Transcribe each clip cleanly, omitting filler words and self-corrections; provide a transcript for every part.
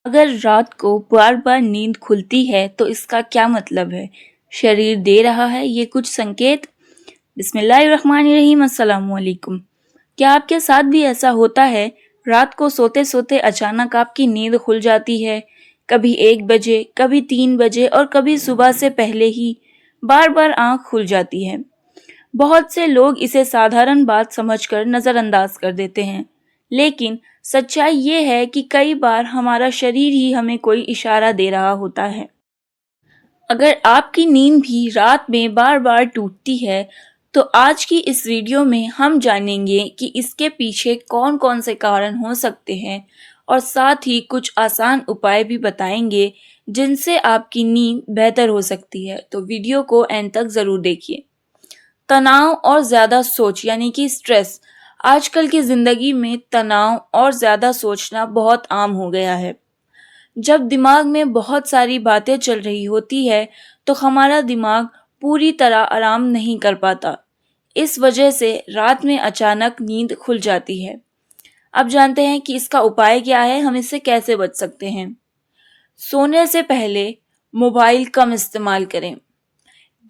अगर रात को बार बार नींद खुलती है तो इसका क्या मतलब है? शरीर दे रहा है ये कुछ संकेत। बिस्मिल्लाहिर्रहमानिर्रहीम, अस्सलाम वालेकुम। क्या आपके साथ भी ऐसा होता है? रात को सोते सोते अचानक आपकी नींद खुल जाती है। कभी 1 बजे, कभी 3 बजे और कभी सुबह से पहले ही बार बार आंख खुल जाती है। बहुत से लोग इसे साधारण बात समझकर नज़रअंदाज कर देते हैं, लेकिन सच्चाई ये है कि कई बार हमारा शरीर ही हमें कोई इशारा दे रहा होता है। अगर आपकी नींद भी रात में बार बार टूटती है, तो आज की इस वीडियो में हम जानेंगे कि इसके पीछे कौन कौन से कारण हो सकते हैं और साथ ही कुछ आसान उपाय भी बताएंगे जिनसे आपकी नींद बेहतर हो सकती है। तो वीडियो को एंड तक ज़रूर देखिए। तनाव और ज़्यादा सोच यानी कि स्ट्रेस। आजकल की ज़िंदगी में तनाव और ज़्यादा सोचना बहुत आम हो गया है। जब दिमाग में बहुत सारी बातें चल रही होती है तो हमारा दिमाग पूरी तरह आराम नहीं कर पाता। इस वजह से रात में अचानक नींद खुल जाती है। अब जानते हैं कि इसका उपाय क्या है, हम इससे कैसे बच सकते हैं। सोने से पहले मोबाइल कम इस्तेमाल करें।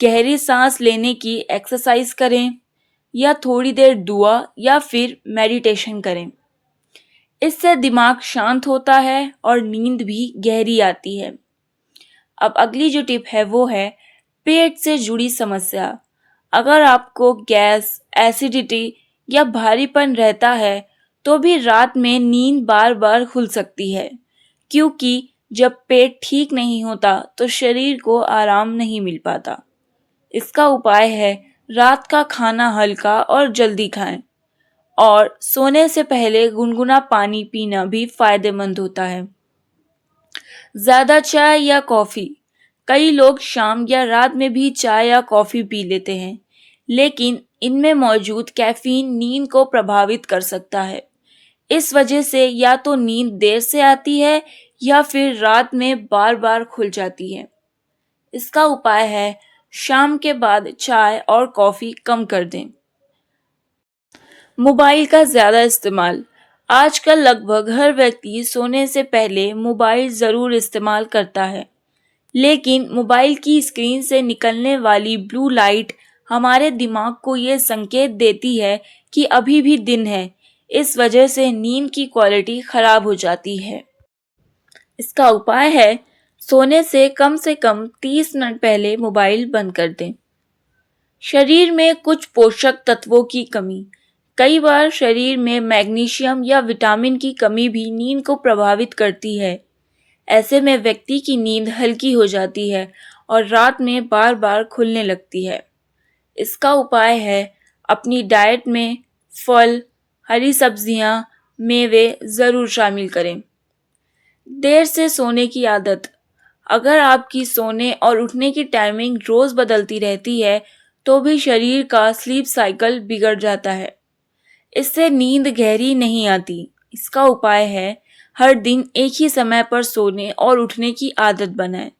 गहरी सांस लेने की एक्सरसाइज करें या थोड़ी देर दुआ या फिर मेडिटेशन करें। इससे दिमाग शांत होता है और नींद भी गहरी आती है। अब अगली जो टिप है वो है पेट से जुड़ी समस्या। अगर आपको गैस, एसिडिटी या भारीपन रहता है तो भी रात में नींद बार बार खुल सकती है, क्योंकि जब पेट ठीक नहीं होता तो शरीर को आराम नहीं मिल पाता। इसका उपाय है रात का खाना हल्का और जल्दी खाएं और सोने से पहले गुनगुना पानी पीना भी फायदेमंद होता है। ज़्यादा चाय या कॉफ़ी। कई लोग शाम या रात में भी चाय या कॉफ़ी पी लेते हैं, लेकिन इनमें मौजूद कैफीन नींद को प्रभावित कर सकता है। इस वजह से या तो नींद देर से आती है या फिर रात में बार बार खुल जाती है। इसका उपाय है शाम के बाद चाय और कॉफ़ी कम कर दें। मोबाइल का ज़्यादा इस्तेमाल। आजकल लगभग हर व्यक्ति सोने से पहले मोबाइल ज़रूर इस्तेमाल करता है, लेकिन मोबाइल की स्क्रीन से निकलने वाली ब्लू लाइट हमारे दिमाग को ये संकेत देती है कि अभी भी दिन है। इस वजह से नींद की क्वालिटी खराब हो जाती है। इसका उपाय है सोने से कम 30 मिनट पहले मोबाइल बंद कर दें। शरीर में कुछ पोषक तत्वों की कमी। कई बार शरीर में मैग्नीशियम या विटामिन की कमी भी नींद को प्रभावित करती है। ऐसे में व्यक्ति की नींद हल्की हो जाती है और रात में बार बार खुलने लगती है। इसका उपाय है अपनी डाइट में फल, हरी सब्जियां, मेवे ज़रूर शामिल करें। देर से सोने की आदत। अगर आपकी सोने और उठने की टाइमिंग रोज़ बदलती रहती है तो भी शरीर का स्लीप साइकिल बिगड़ जाता है। इससे नींद गहरी नहीं आती। इसका उपाय है हर दिन एक ही समय पर सोने और उठने की आदत बनाएं।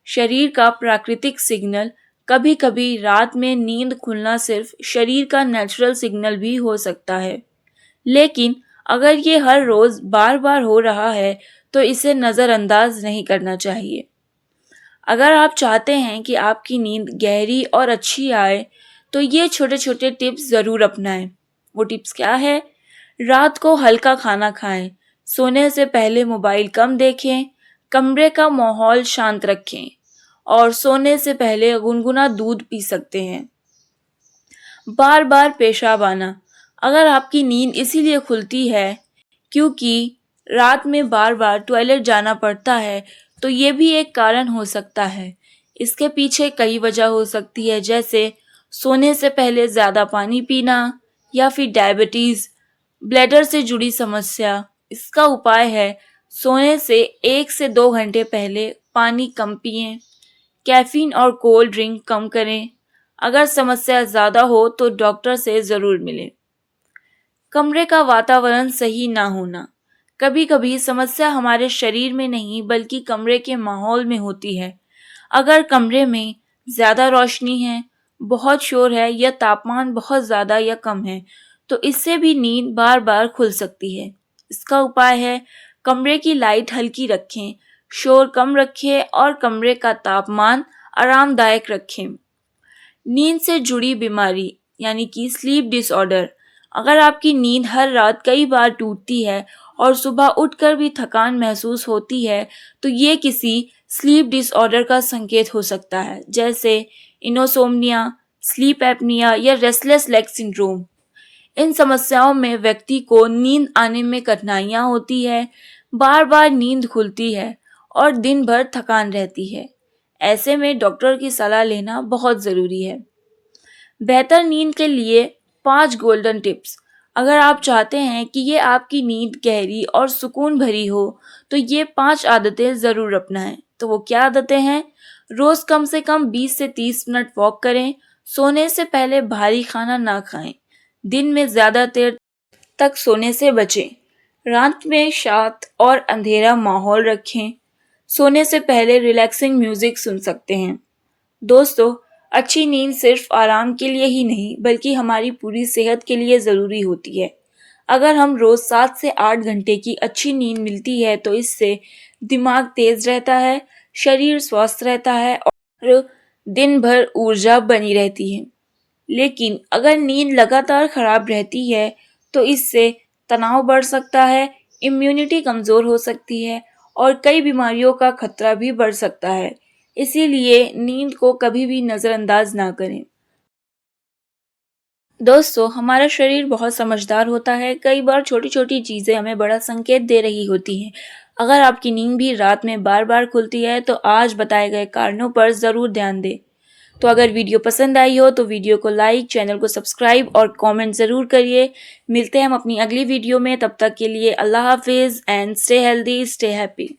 शरीर का प्राकृतिक सिग्नल। कभी कभी रात में नींद खुलना सिर्फ शरीर का नेचुरल सिग्नल भी हो सकता है, लेकिन अगर ये हर रोज़ बार बार हो रहा है तो इसे नज़रअंदाज नहीं करना चाहिए। अगर आप चाहते हैं कि आपकी नींद गहरी और अच्छी आए तो ये छोटे छोटे टिप्स ज़रूर अपनाएं। वो टिप्स क्या है? रात को हल्का खाना खाएं, सोने से पहले मोबाइल कम देखें, कमरे का माहौल शांत रखें और सोने से पहले गुनगुना दूध पी सकते हैं। बार बार पेशाब आना। अगर आपकी नींद इसीलिए खुलती है क्योंकि रात में बार बार टॉयलेट जाना पड़ता है, तो ये भी एक कारण हो सकता है। इसके पीछे कई वजह हो सकती है, जैसे सोने से पहले ज़्यादा पानी पीना या फिर डायबिटीज़, ब्लैडर से जुड़ी समस्या। इसका उपाय है सोने से 1 से 2 घंटे पहले पानी कम पिएं, कैफीन और कोल्ड ड्रिंक कम करें। अगर समस्या ज़्यादा हो तो डॉक्टर से ज़रूर मिलें। कमरे का वातावरण सही ना होना। कभी कभी समस्या हमारे शरीर में नहीं बल्कि कमरे के माहौल में होती है। अगर कमरे में ज़्यादा रोशनी है, बहुत शोर है या तापमान बहुत ज़्यादा या कम है तो इससे भी नींद बार बार खुल सकती है। इसका उपाय है कमरे की लाइट हल्की रखें, शोर कम रखें और कमरे का तापमान आरामदायक रखें। नींद से जुड़ी बीमारी यानी कि स्लीप डिसऑर्डर। अगर आपकी नींद हर रात कई बार टूटती है और सुबह उठकर भी थकान महसूस होती है, तो ये किसी स्लीप डिसऑर्डर का संकेत हो सकता है, जैसे इनोसोम्निया, स्लीप एपनिया या रेस्टलेस लेग सिंड्रोम। इन समस्याओं में व्यक्ति को नींद आने में कठिनाइयाँ होती है, बार बार नींद खुलती है और दिन भर थकान रहती है। ऐसे में डॉक्टर की सलाह लेना बहुत ज़रूरी है। बेहतर नींद के लिए 5 गोल्डन टिप्स। अगर आप चाहते हैं कि ये आपकी नींद गहरी और सुकून भरी हो, तो ये 5 आदतें ज़रूर अपनाएं। तो वो क्या आदतें हैं? रोज़ कम से कम 20 से 30 मिनट वॉक करें। सोने से पहले भारी खाना ना खाएं। दिन में ज़्यादा देर तक सोने से बचें। रात में शांत और अंधेरा माहौल रखें। सोने से पहले रिलैक्सिंग म्यूजिक सुन सकते हैं। दोस्तों, अच्छी नींद सिर्फ आराम के लिए ही नहीं बल्कि हमारी पूरी सेहत के लिए ज़रूरी होती है। अगर हम रोज़ 7 से 8 घंटे की अच्छी नींद मिलती है तो इससे दिमाग तेज रहता है, शरीर स्वस्थ रहता है और दिन भर ऊर्जा बनी रहती है। लेकिन अगर नींद लगातार खराब रहती है तो इससे तनाव बढ़ सकता है, इम्यूनिटी कमज़ोर हो सकती है और कई बीमारियों का खतरा भी बढ़ सकता है। इसीलिए नींद को कभी भी नज़रअंदाज ना करें। दोस्तों, हमारा शरीर बहुत समझदार होता है। कई बार छोटी छोटी चीज़ें हमें बड़ा संकेत दे रही होती हैं। अगर आपकी नींद भी रात में बार बार खुलती है तो आज बताए गए कारणों पर ज़रूर ध्यान दें। तो अगर वीडियो पसंद आई हो तो वीडियो को लाइक, चैनल को सब्सक्राइब और कमेंट ज़रूर करिए। मिलते हैं हम अपनी अगली वीडियो में। तब तक के लिए अल्लाह हाफिज़ and stay healthy, stay happy.